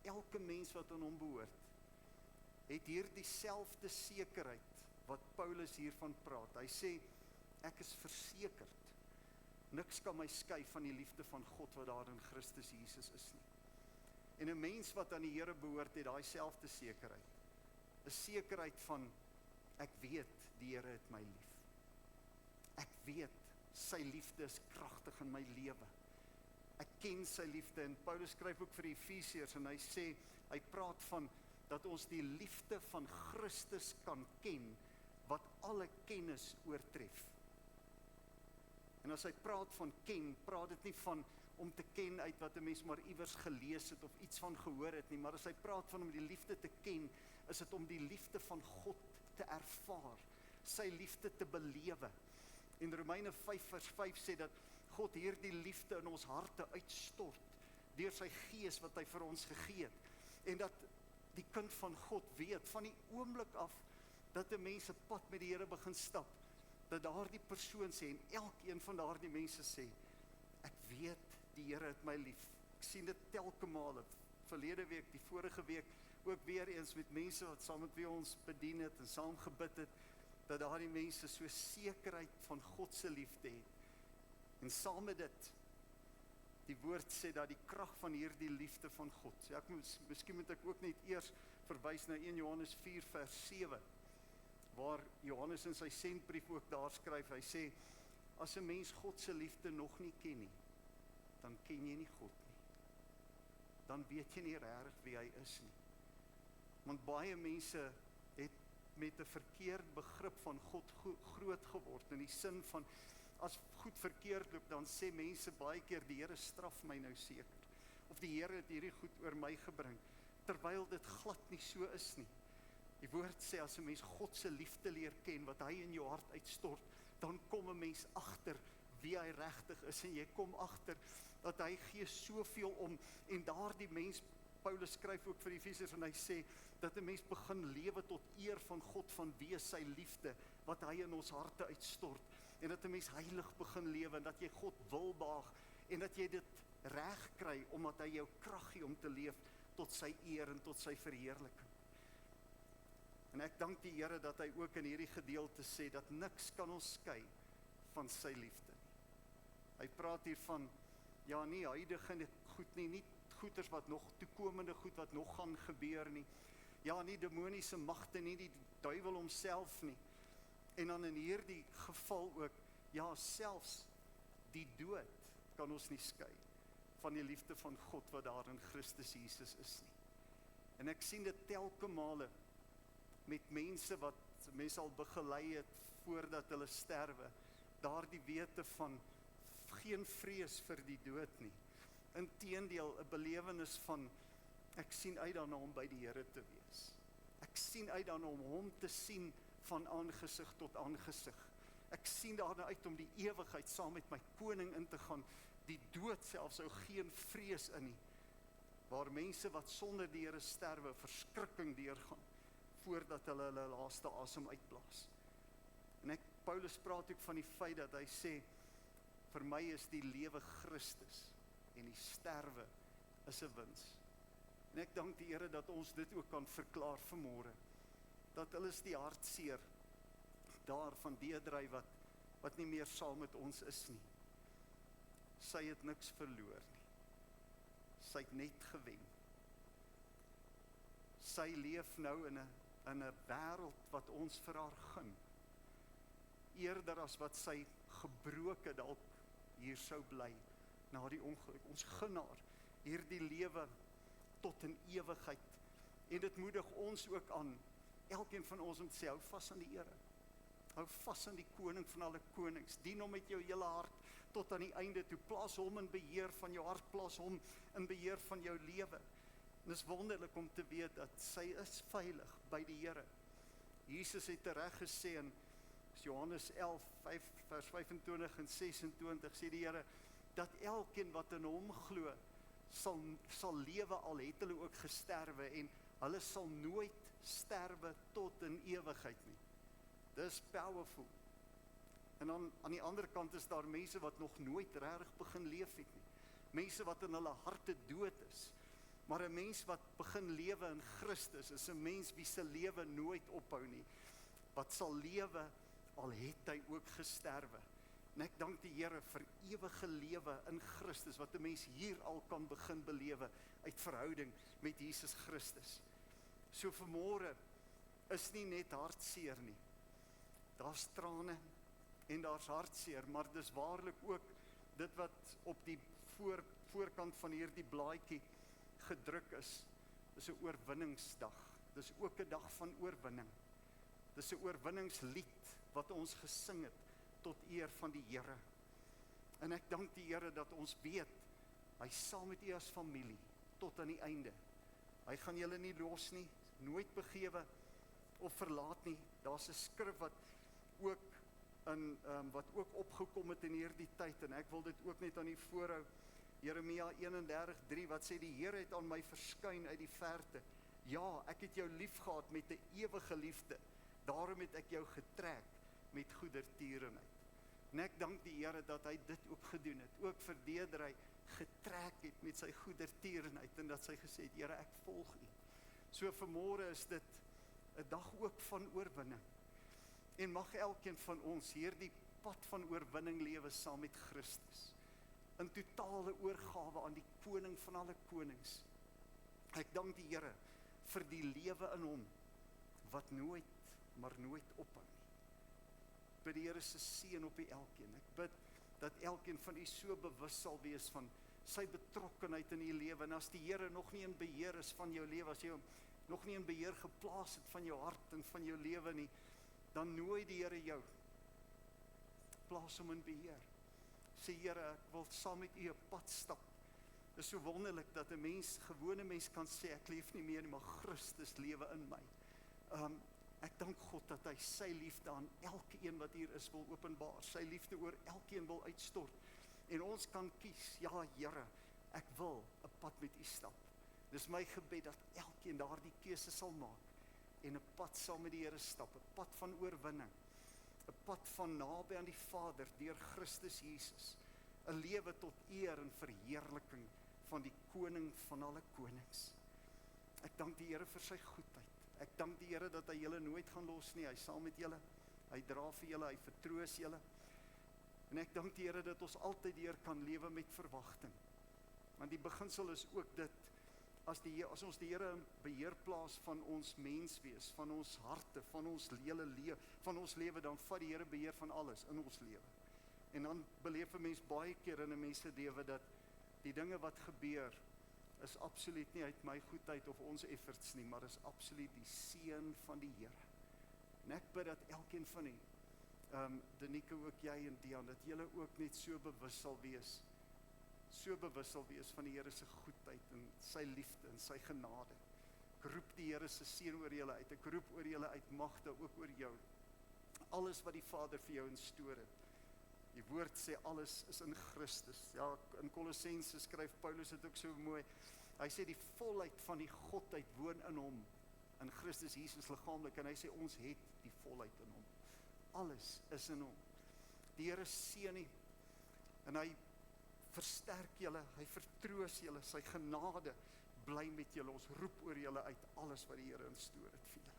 elke mens wat aan hom behoort, het hier dieselfde sekerheid wat Paulus hiervan praat. Hy sê, ek is versekerd, niks kan my skei van die liefde van God wat daar in Christus Jesus is nie. En 'n mens wat aan die Here behoort, het daai selfde sekerheid. 'n Sekerheid van, ek weet, die Here het my lief. Ek weet, sy liefde is kragtig in my lewe. Ek ken sy liefde, en Paulus skryf ook vir die Efesiërs, en hy sê, hy praat van, dat ons die liefde van Christus kan ken, wat alle kennis oortref. En as hy praat van ken, praat dit nie van om te ken uit wat 'n mens maar iewers gelees het of iets van gehoor het nie, maar as hy praat van om die liefde te ken, is dit om die liefde van God te ervaar, sy liefde te belewe. En Romeine 5:5 sê dat God hierdie liefde in ons harte uitstort, deur sy gees wat hy vir ons gegee het. En dat die kind van God weet, van die oomblik af, dat 'n mens 'n pad met die Here begin stap, dat daardie persoon sê, en elkeen van daardie mense sê, ek weet die Here het my lief. Ek sien dit telke male, verlede week, die vorige week, ook weer eens met mense wat saam met wie ons bedien het en saam gebid het, dat daardie mense so sekerheid van God se liefde het. En saam met dit, die woord sê dat die krag van hierdie liefde van God, miskien moet ek ook net eers verwys na 1 Johannes 4 vers 7, waar Johannes in sy sendbrief ook daar skryf, hy sê, as 'n mens God se liefde nog nie ken nie, dan ken jy nie God nie. Dan weet jy nie regtig wie hy is nie. Want baie mense het met 'n verkeerd begrip van God groot geword, in die sin van, as goed verkeerd loop, dan sê mense baie keer, die Here straf my nou seker, of die Here het hierdie goed oor my gebring, terwyl dit glad nie so is nie. Die woord sê, as 'n mens God se liefde leer ken, wat hy in jou hart uitstort, dan kom 'n mens agter wie hy regtig is, en jy kom agter dat hy gee soveel om, en daardie mens, Paulus skryf ook vir die Efesiërs, en hy sê, dat 'n mens begin lewe tot eer van God, vanweë sy liefde, wat hy in ons harte uitstort, en dat 'n mens heilig begin lewe, en dat jy God wil behaag, en dat jy dit reg kry, omdat hy jou krag gee om te leef, tot sy eer en tot sy verheerliking. En ek dank die Here dat hy ook in hierdie gedeelte sê, dat niks kan ons skei van sy liefde. Hy praat hier van, ja nie huidige goed nie goeders wat nog, toekomende goed wat nog gaan gebeur nie, ja nie demoniese magte nie, die duiwel homself nie, en dan in hierdie geval ook, ja selfs die dood kan ons nie skei van die liefde van God wat daar in Christus Jesus is nie. En ek sien dit telke male met mense wat mense al begelei het voordat hulle sterwe, daardie wete van geen vrees vir die dood nie. Inteendeel 'n belewenis van, ek sien uit daarna om by die Here te wees. Ek sien uit daarna om hom te sien van aangesig tot aangesig. Ek sien daarna uit om die ewigheid saam met my koning in te gaan, die dood selfs sou geen vrees in nie, waar mense wat sonder die Here sterwe, verskrikking deurgaan, voordat hulle laaste asem uitblaas. En Paulus praat ook van die feit dat hy sê, vir my is die lewe Christus, en die sterwe is 'n wins. En ek dank die Here dat ons dit ook kan verklaar vanmôre, dat hulle is die hartseer daar van Deedrey wat nie meer saam met ons is nie. Sy het niks verloor nie. Sy het net gewen. Sy leef nou in 'n wêreld wat ons vir haar gun. Eerder as wat sy gebroke dalk hier sou bly na die ongeluk. Ons gun haar hierdie lewe tot in ewigheid. En dit moedig ons ook aan, elkeen van ons om te sê, hou vas aan die Here. Hou vas aan die koning van alle konings. Dien hom met jou hele hart tot aan die einde toe. Plaas hom in beheer van jou hart, plaas hom in beheer van jou lewe. En dit is wonderlik om te weet dat sy is veilig by die Here. Jesus het reg gesê in Johannes 11, vers 25 en 26, sê die Here, dat elkeen wat in hom glo, sal lewe, al het hulle ook gesterwe, en hulle sal nooit sterwe tot in ewigheid nie. Dis powerful. En dan aan die ander kant is daar mense wat nog nooit regtig begin leef het nie. Mense wat in hulle harte dood is. Maar 'n mens wat begin lewe in Christus is 'n mens wie se lewe nooit ophou nie. Wat sal lewe al het hy ook gesterwe. En ek dank die Here vir ewige lewe in Christus, wat 'n mens hier al kan begin belewe uit verhouding met Jesus Christus. So vanmôre is nie net hartseer nie. Daar's trane en daar's hartseer, maar dis waarlik ook dit wat op die voorkant van hierdie blaadjie gedruk is. Dis 'n oorwinningsdag. Dis ook 'n dag van oorwinning. Dis 'n oorwinningslied wat ons gesing het tot eer van die Here. En ek dank die Here dat ons weet Hy is saam met u as familie, tot aan die einde. Hy gaan julle nie los nie, nooit begewe of verlaat nie. Daar's 'n skrif wat ook opgekom het in hierdie tyd, en ek wil dit ook net aan u voorhou. Jeremia 31:3, wat sê, die Here het aan my verskyn uit die verte. Ja, ek het jou lief gehad met 'n ewige liefde. Daarom het ek jou getrek met goedertierenheid. En ek dank die Here dat hy dit ook gedoen het. Ook vir Deedrey getrek het met sy goedertierenheid, en dat sy gesê het, Here, ek volg u. So vanmôre is dit 'n dag ook van oorwinning. En mag elkeen van ons hierdie pad van oorwinning lewe saam met Christus. In totale oorgawe aan die koning van alle konings. Ek dank die Here vir die lewe in hom, wat nooit, maar nooit ophou nie. Ek bid die Here se seën op u elkeen. Ek bid dat elkeen van u so bewus sal wees van sy betrokkenheid in u lewe. En as die Here nog nie in beheer is van jou lewe, as jy hom nog nie in beheer geplaas het van jou hart en van jou lewe nie, dan nooi die Here jou. Plaas hom in beheer. Sê, Here, ek wil saam met u 'n pad stap. Dit is so wonderlik dat 'n gewone mens kan sê, ek leef nie meer nie, maar Christus lewe in my. Ek dank God dat hy sy liefde aan elkeen wat hier is wil openbaar, sy liefde oor elkeen wil uitstort. En ons kan kies, ja Here, ek wil 'n pad met u stap. Dis my gebed dat elkeen daardie keuse sal maak en 'n pad saam met die Here stap, 'n pad van oorwinning, 'n pad van naby aan die Vader deur Christus Jesus, 'n lewe tot eer en verheerliking van die koning van alle konings. Ek dank die Here vir sy goedheid. Ek dank die Here dat hy julle nooit gaan los nie. Hy is saam met julle. Hy dra vir julle, hy vertroos julle. En ek dank die Here dat ons altyd deur kan lewe met verwagting. Want die beginsel is ook dit, as ons die Here in beheer plaas van ons menswees, van ons harte, van ons lewe, dan vat die Here beheer van alles in ons lewe. En dan beleef 'n mens baie keer in 'n mens se lewe dat die dinge wat gebeur is absoluut nie uit my goedheid of ons efforts nie, maar is absoluut die seën van die Here. En ek bid dat elkeen van u, Denike, ook jy en Dian, dat julle ook net so bewus sal wees van die Here se goedheid en sy liefde en sy genade. Ek roep die Here se seën oor julle uit. Ek roep oor julle uit magte, ook oor jou. Alles wat die Vader vir jou instoor het. Die woord sê alles is in Christus. Ja, in Kolossense skryf Paulus dit ook so mooi. Hy sê die volheid van die Godheid woon in hom, in Christus Jesus liggaamlik, en hy sê ons het die volheid in hom. Alles is in hom. Die Here seën u en hy versterk julle, hy vertroos julle, sy genade bly met julle. Ons roep oor julle uit alles wat die Here instoor het vir julle.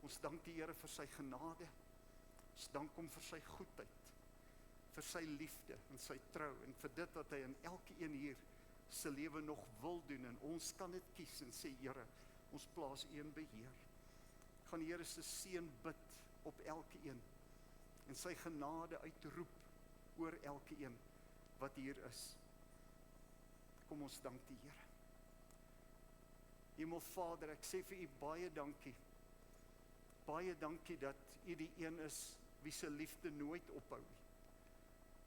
Ons dank die Here vir sy genade. Ons dank hom vir sy goedheid, vir sy liefde en sy trou, en vir dit wat hy in elkeen hier se lewe nog wil doen, en ons kan dit kies en sê, Here, ons plaas u in beheer. Gaan die Here se seën bid op elkeen en sy genade uitroep oor elkeen wat hier is. Kom ons dank die Here. Hemelvader, ek sê vir u baie dankie. Baie dankie dat u die een is wie se liefde nooit ophou nie.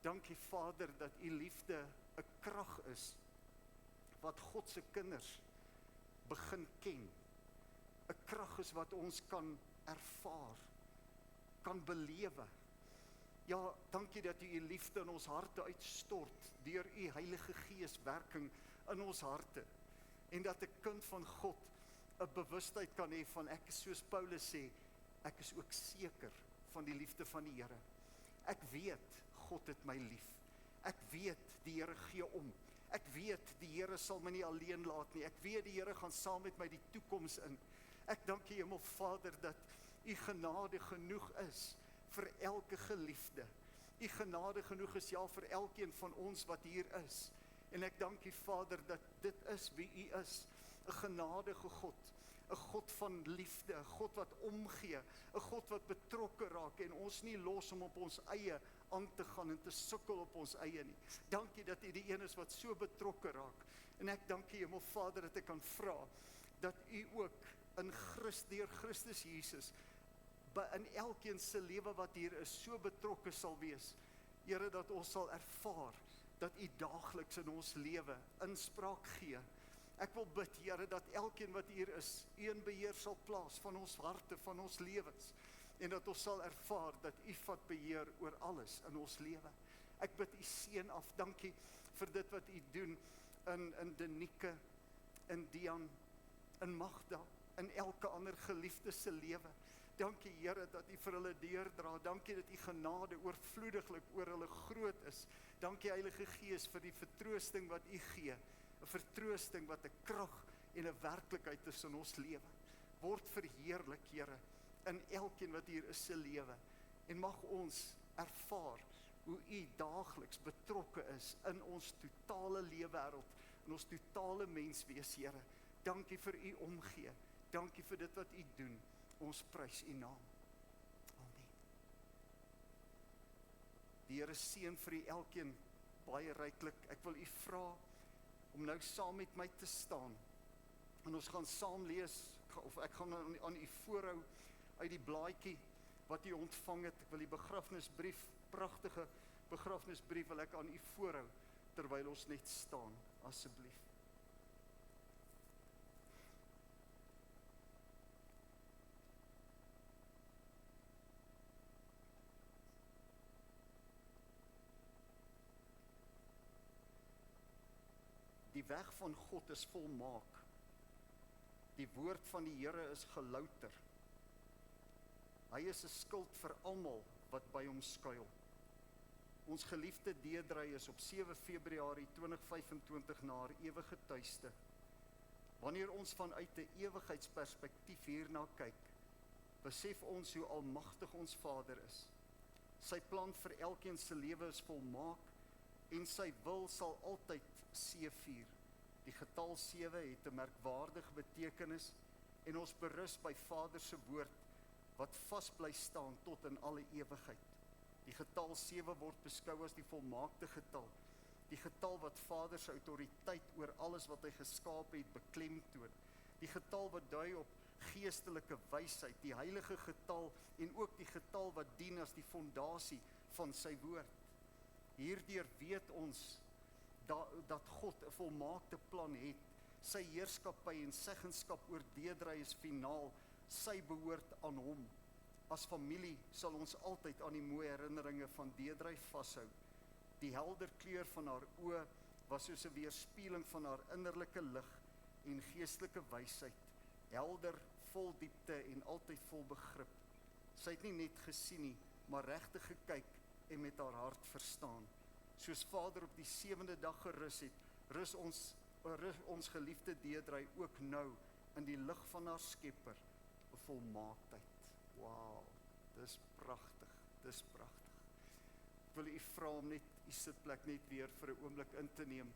Dankie Vader dat u liefde 'n krag is wat God se kinders begin ken. 'n Krag is wat ons kan ervaar, kan belewe. Ja, dankie dat u u liefde in ons harte uitstort deur u Heilige Gees werking in ons harte, en dat 'n kind van God 'n bewustheid kan hê van ek is, soos Paulus sê, ek is ook seker van die liefde van die Here. Ek weet God het my lief. Ek weet die Here gee om. Ek weet die Here sal my nie alleen laat nie. Ek weet die Here gaan saam met my die toekoms in. Ek dank U Hemelvader dat U genade genoeg is vir elke geliefde. U genade genoeg is ja vir elkeen van ons wat hier is. En ek dank U Vader dat dit is wie U is. 'n genadige God. 'n God van liefde, 'n God wat omgee, 'n God wat betrokke raak en ons nie los om op ons eie aan te gaan en te sukkel op ons eie nie. Dankie dat U die een is wat so betrokke raak. En ek dank U Hemelvader dat ek kan vra dat U ook in deur Christus Jesus in elkeen se lewe wat hier is so betrokke sal wees. Here, dat ons sal ervaar dat U daagliks in ons lewe inspraak gee. Ek wil bid, Here, dat elkeen wat hier is, U in beheer sal plaas van ons harte, van ons lewens, en dat ons sal ervaar dat U vat beheer oor alles in ons lewe. Ek bid U seën af, dankie vir dit wat U doen in Denike, in Dian, in Magda, in elke ander geliefde se lewe. Dankie, Here, dat U vir hulle deurdra. Dankie dat U genade oorvloediglik oor hulle groot is. Dankie, Heilige Gees, vir die vertroosting wat U gee. 'n Vertroosting wat 'n krag en 'n werklikheid is in ons lewe. Word verheerlik, Here, in elkeen wat hier is se lewe. En mag ons ervaar hoe U daagliks betrokke is in ons totale leefwêreld, in ons totale menswees, Here. Dankie vir U omgee. Dankie vir dit wat U doen. Ons prys U naam. Amen. Die Here seën vir U elkeen baie ryklik. Ek wil U vra om nou saam met my te staan. En ons gaan saam lees, of ek gaan aan U voorhou uit die blaadjie wat U ontvang het. Ek wil die begrafnisbrief, pragtige begrafnisbrief wil ek aan U voorhou, terwyl ons net staan, asseblief. Die weg van God is volmaak. Die woord van die Here is gelouter. Hy is 'n skild vir almal wat by hom skuil. Ons geliefde Deedrey is op 7 Februarie 2025 na haar ewige tuiste. Wanneer ons vanuit 'n ewigheidsperspektief hierna kyk, besef ons hoe almagtig ons Vader is. Sy plan vir elkeen se lewe is volmaak en sy wil sal altyd seëvier. Die getal 7 het 'n merkwaardige betekenis en ons berus by Vader se woord wat vas bly staan tot in alle ewigheid. Die getal 7 word beskou as die volmaakte getal. Die getal wat Vader se autoriteit oor alles wat hy geskaap het beklemtoon. Die getal wat dui op geestelike wysheid, die heilige getal en ook die getal wat dien as die fondasie van sy woord. Hierdeur weet ons dat God 'n volmaakte plan het. Sy heerskappy en seggenskap oor Deedrey is finaal. Sy behoort aan hom. As familie sal ons altyd aan die mooi herinneringe van Deedrey vashou. Die helder kleur van haar oë was soos 'n weerspieëling van haar innerlike lig en geestelike wysheid. Helder, vol diepte en altyd vol begrip. Sy het nie net gesien nie, maar regtig gekyk en met haar hart verstaan. Soos Vader op die 7de dag gerus het, rus ons geliefde Deedrey ook nou in die lig van haar Skepper, 'n volmaaktheid. Wow, dis pragtig, dis pragtig. Ek wil U vra om net U sitplek net weer vir 'n oomblik in te neem,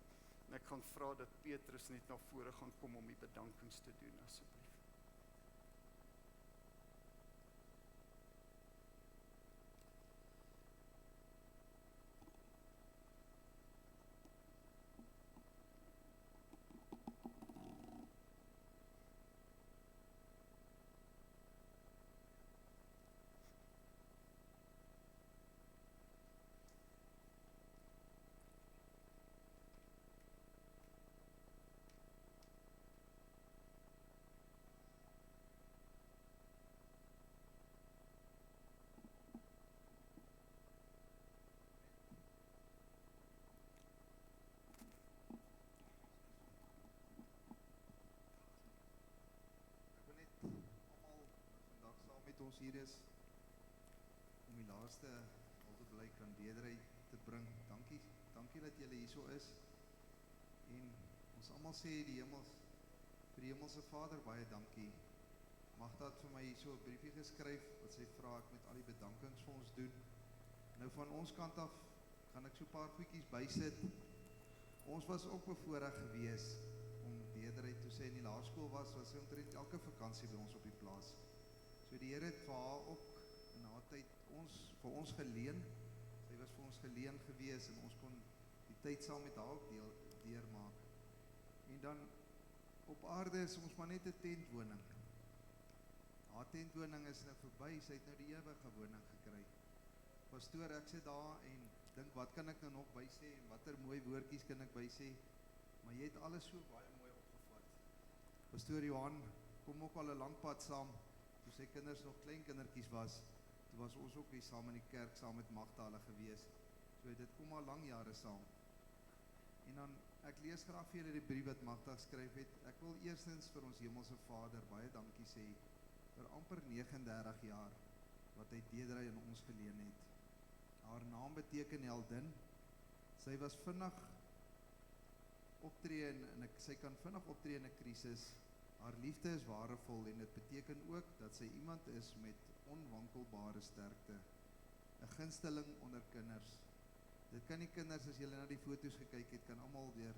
en ek gaan vra dat Petrus net na vore gaan kom om die bedankings te doen, asseblief. Ons hier is om die laaste alteblyk aan Deedrey te bring. Dankie dat julle hierso is. En ons almal sê vir die hemelse Vader baie dankie. Magda het vir my hierso 'n briefie geskryf wat sy vra ek met al die bedankings vir ons doen. Nou van ons kant af gaan ek so 'n paar goedjies bysit. Ons was ook bevoorreg gewees om Deedrey toe sy in die laerskool was sy omtrent elke vakansie by ons op die plaas. So die Here het vir haar ook in haar tyd vir ons geleen. Sy was vir ons geleen gewees en ons kon die tyd saam met haar ook deurmaak. En dan op aarde is ons maar net 'n tentwoning. Haar tentwoning is nou verby, sy het nou die ewige woning gekry. Pastoor, ek sit daar en dink wat kan ek nou nog bysê en watter mooi woordjies kan ek bysê, maar jy het alles so baie mooi opgevat. Pastoor Johan kom ook al 'n lang pad saam, toe sy kinders nog klein kindertjies was, toe was ons ook hier saam in die kerk, saam met Magda hulle gewees, so dit kom al lang jare saam. En dan, ek lees graag vir julle die brief wat Magda geskryf het. Ek wil eerstens vir ons Hemelse Vader baie dankie sê, vir amper 39 jaar, wat hy Deedrey in ons geleen het. Haar naam beteken heldin. Sy was vinnig optree sy kan vinnig optree in 'n krisis. Haar liefde is waardevol en dit beteken ook dat sy iemand is met onwankelbare sterkte. 'n Gunsteling onder kinders. Dit kan die kinders, as julle na die foto's gekyk het, kan almal weer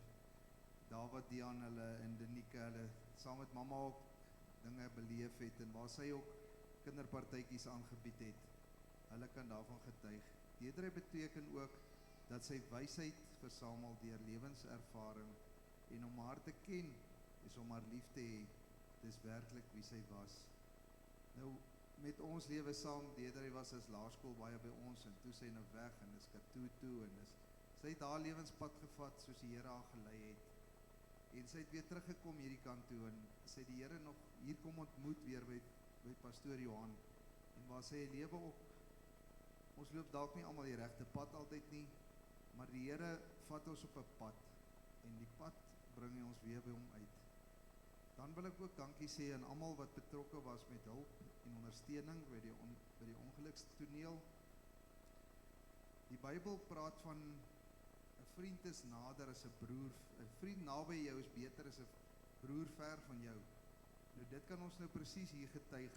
David, Dian, hulle en Denike, hulle saam met mamma ook dinge beleef het en waar sy ook kinderpartytjies aangebied het. Hulle kan daarvan getuig. Deedrey beteken ook dat sy wysheid versamel deur lewenservaring en om haar te ken is om haar lief te hê. Dis werklik wie sy was. Nou met ons lewe saam, Deedrey was as laerskool baie by ons en toe sy nou weg en is Katoe toe en sy het haar lewenspad gevat soos die Here haar gelei het. En sy het weer teruggekom hierdie kant toe en sy het die Here nog hier kom ontmoet weer by Pastoor Johan en waar sy lewe op. Ons loop dalk nie almal die regte pad altyd nie, maar die Here vat ons op 'n pad en die pad bring ons weer by hom uit. Dan wil ek ook dankie sê aan almal wat betrokke was met hulp en ondersteuning by die ongelukstoneel. Die Bybel praat van 'n vriend is nader as 'n broer. 'n Vriend naby jou is beter as 'n broer ver van jou. Nou dit kan ons nou presies hier getuig.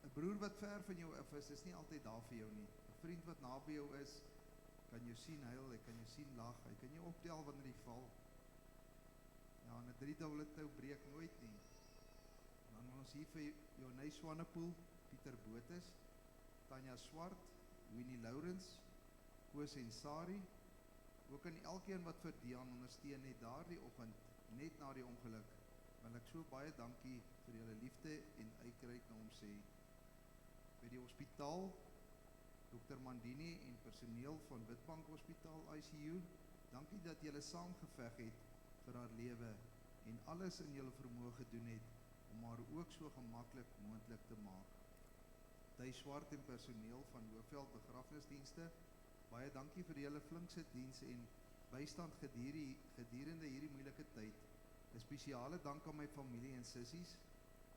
'n Broer wat ver van jou af is nie altyd daar vir jou nie. 'n Vriend wat naby jou is, kan jou sien huil, hy kan jou sien lag, hy kan jou optel wanneer jy val. Ja, en 'n 3-dubbele tou breek nooit nie. Dan wil ons hier vir Jonay Swanepoel, Pieter Botes, Tanya Swart, Winnie Lourens, Koos en Sari, ook aan elkeen wat vir Dian ondersteun het daardie oggend, net na die ongeluk, wil ek so baie dankie vir julle liefde en uitreik na hom sê. By die hospitaal, Dr. Mandini en personeel van Witbank Hospitaal ICU, dankie dat julle saam geveg het vir haar lewe en alles in julle vermoë gedoen het om haar ook so gemaklik moontlik te maak. Ty Swart en personeel van Hoofveld Begrafnisdienste, baie dankie vir julle flinkse diens en bystand gedurende hierdie moeilike tyd. 'n Spesiale dank aan my familie en sissies,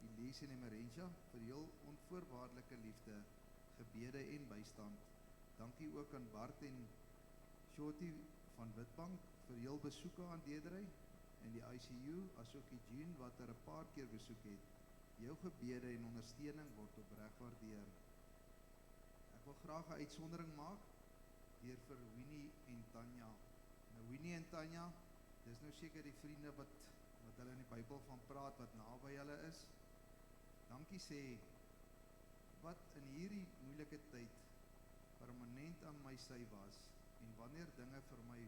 Elise en Emerentia, vir heel onvoorwaardelike liefde, gebede en bystand. Dankie ook aan Bart en Shorty van Witbank vir heel besoeke aan Deedrey en die ICU, asook die Jean wat er 'n paar keer besoek het. Jou gebede en ondersteuning word opreg waardeer. Ek wil graag 'n uitsondering maak deur vir Winnie en Tanya. Nou Winnie en Tanya, dis nou seker die vriende wat hulle in die Bybel van praat, wat naby hulle is. Dankie sê, wat in hierdie moeilike tyd permanent aan my sy was, en wanneer dinge vir my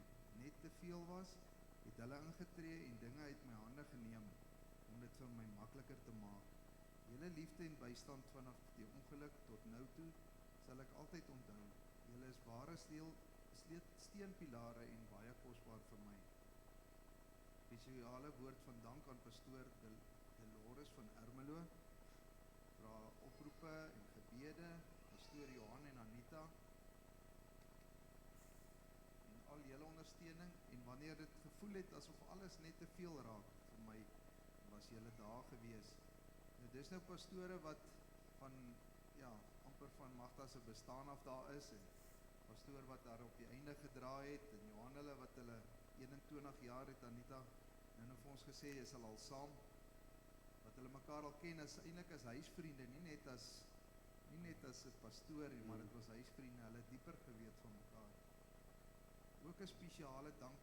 net te veel was, het hulle ingetree en dinge uit my hande geneem, om dit vir my makliker te maak. Julle liefde en bystand vanaf die ongeluk tot nou toe, sal ek altyd onthou. Julle is ware steunpilare en baie kosbaar vir my. Spesiale woord van dank aan pastoor Dolores van Ermelo, vir haar oproepe en gebede, pastoor Johan en Anita, en al julle ondersteuning, en wanneer dit gevoel het asof alles net te veel raak vir my, was julle daar gewees. Nou dis nou pastore wat van, amper van Magda se bestaan af daar is, en pastoor wat daar op die einde gedraai het, en Johan hulle wat hulle 21 jaar het, Anita, nou vir ons gesê, is hulle al saam, wat hulle mekaar al ken, is eintlik as huisvriende, nie net as 'n pastoor, maar dit was huisvriende, hulle dieper geweet van mekaar. Ook 'n spesiale dank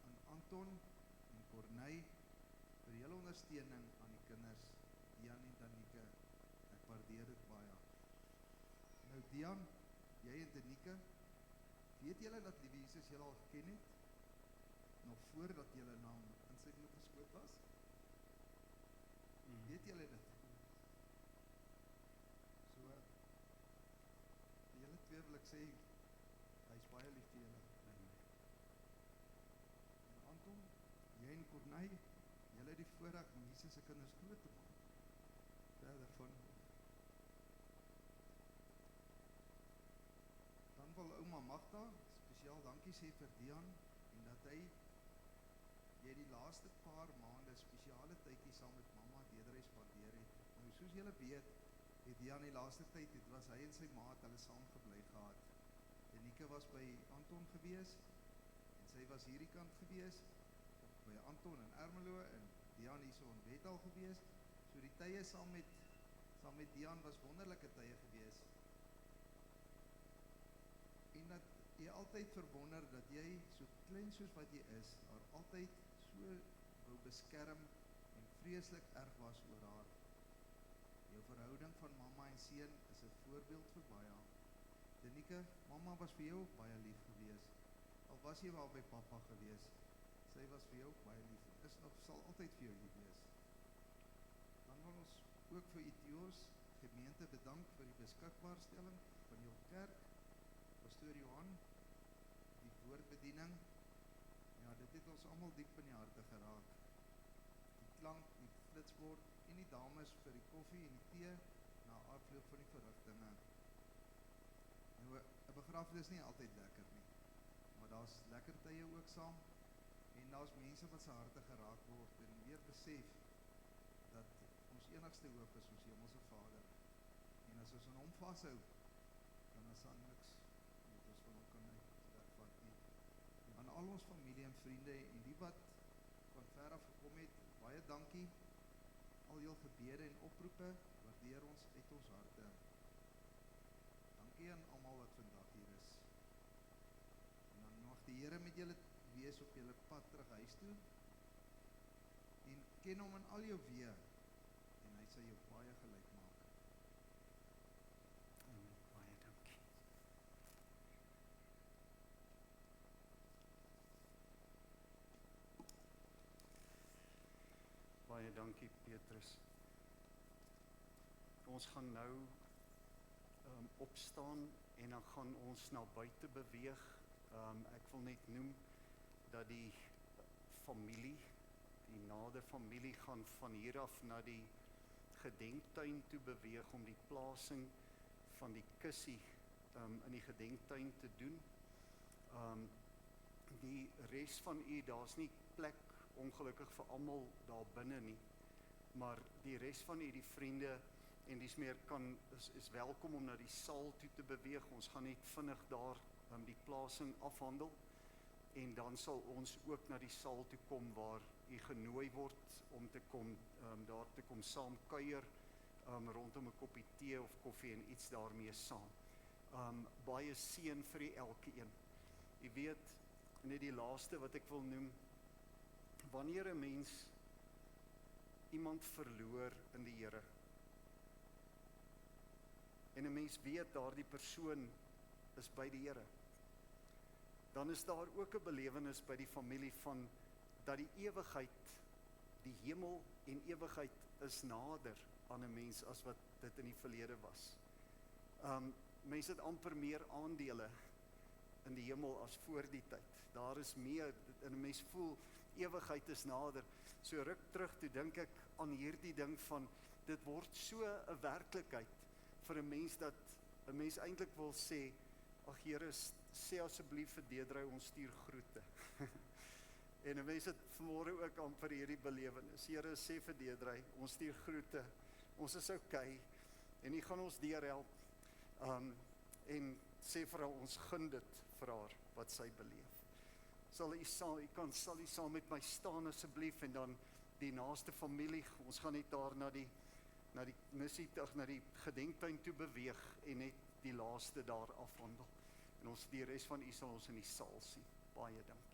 aan Anton en Corneille vir julle ondersteuning aan die kinders, Dian en Danike. Ek waardeer dit baie. Nou Dian, jy en Danike, weet julle dat Liewe Jesus julle al geken het? Nog voordat julle naam in sy bloed geskoot was? Weet julle dit? So, julle twee wil ek sê, baie lief vir julle. Amen. En Anton, jy en Corneille, julle het die voorreg om Jesus se kinders groot te maak. Verder van dan wil ouma Magda spesiaal dankie sê vir Dian en dat jy die laaste paar maande spesiale tydjie saam met mamma Deedrey spandeer het. Nou soos julle weet, het Dian die laaste tyd, het was hy en sy maat hulle saam gebly gehad. Denike was by Anton gewees en sy was hierdie kant gewees by Anton in Ermelo en Dian hierso in Bethal gewees. So die tye saam met Dian was wonderlike tye gewees. En dat jy altyd verwonder dat jy so klein soos wat jy is, haar altyd so wou beskerm en vreeslik erg was oor haar. Jou verhouding van mamma en seun is 'n voorbeeld vir baie. Denike, mamma was vir jou ook baie lief gewees. Al was jy wel by pappa gewees, sy was vir jou ook baie lief. Is nog sal altyd vir jou lief wees. Dan wil ons ook vir Ethio's gemeente bedank vir die beskikbaarstelling van jou kerk. Pastoor Johan, die woordbediening, ja, dit het ons almal diep in die harte geraak. Die klank, die flitsbord en die dames vir die koffie en die tee na afloop van die verrigtinge. Nou, 'n begrafnis is nie altyd lekker nie, maar daar's lekker tye ook saam en daar's mense wat se harte geraak word en weer besef dat ons enigste hoop is ons hemelse Vader. En as ons aan hom vashou, dan is daar niks wat ons van hom kan wegvat nie. Aan al ons familie en vriende en die wat van ver af gekom het, baie dankie. Al jou gebede en oproepe waardeer ons uit ons harte. Dankie aan almal wat vandag hier is. En dan mag die Here met julle wees op julle pad terug huis toe. En ken hom in al jou weë en hy sal jou baie gelyk maak. Amen. Baie dankie. Baie dankie Petrus. Ons gaan nou opstaan en dan gaan ons na buite beweeg. Ek wil net noem dat die familie, die nader familie gaan van hier af na die gedenktuin toe beweeg om die plasing van die kussie in die gedenktuin te doen. Die res van u, daar's nie plek ongelukkig vir almal daar binne nie, maar die res van u, die vriende en dis meer is welkom om na die saal toe te beweeg. Ons gaan net vinnig daar die plasing afhandel en dan sal ons ook na die saal toe kom waar u genooi word om te kom daar te kom saam kuier rondom 'n koppie tee of koffie en iets daarmee saam. Baie seën vir u elkeen. U weet, net die laaste wat ek wil noem, wanneer 'n mens iemand verloor in die Here en 'n mens weet daardie persoon is by die Here, dan is daar ook 'n belewenis by die familie van dat die ewigheid, die hemel en ewigheid is nader aan 'n mens as wat dit in die verlede was. Mense het amper meer aandele in die hemel as voor die tyd. Daar is meer, en 'n mens voel ewigheid is nader. So ruk terug toe dink ek aan hierdie ding van dit word so 'n werklikheid vir 'n mens dat 'n mens eintlik wil sê, ag Here, sê asseblief vir Deedrey ons stuur groete. En 'n mens het vanmôre ook amper hierdie belewenis. Here, sê vir Deedrey ons stuur groete. Ons is okay en U gaan ons deurhelp. En sê vir haar ons gun dit vir haar wat sy beleef. Sal u saam met my staan asseblief en dan die naaste familie, ons gaan net daar na die missie, na die gedenktuin toe beweeg en net die laaste daar afhandel. En ons die res van u sal ons in die saal sien. Baie dankie.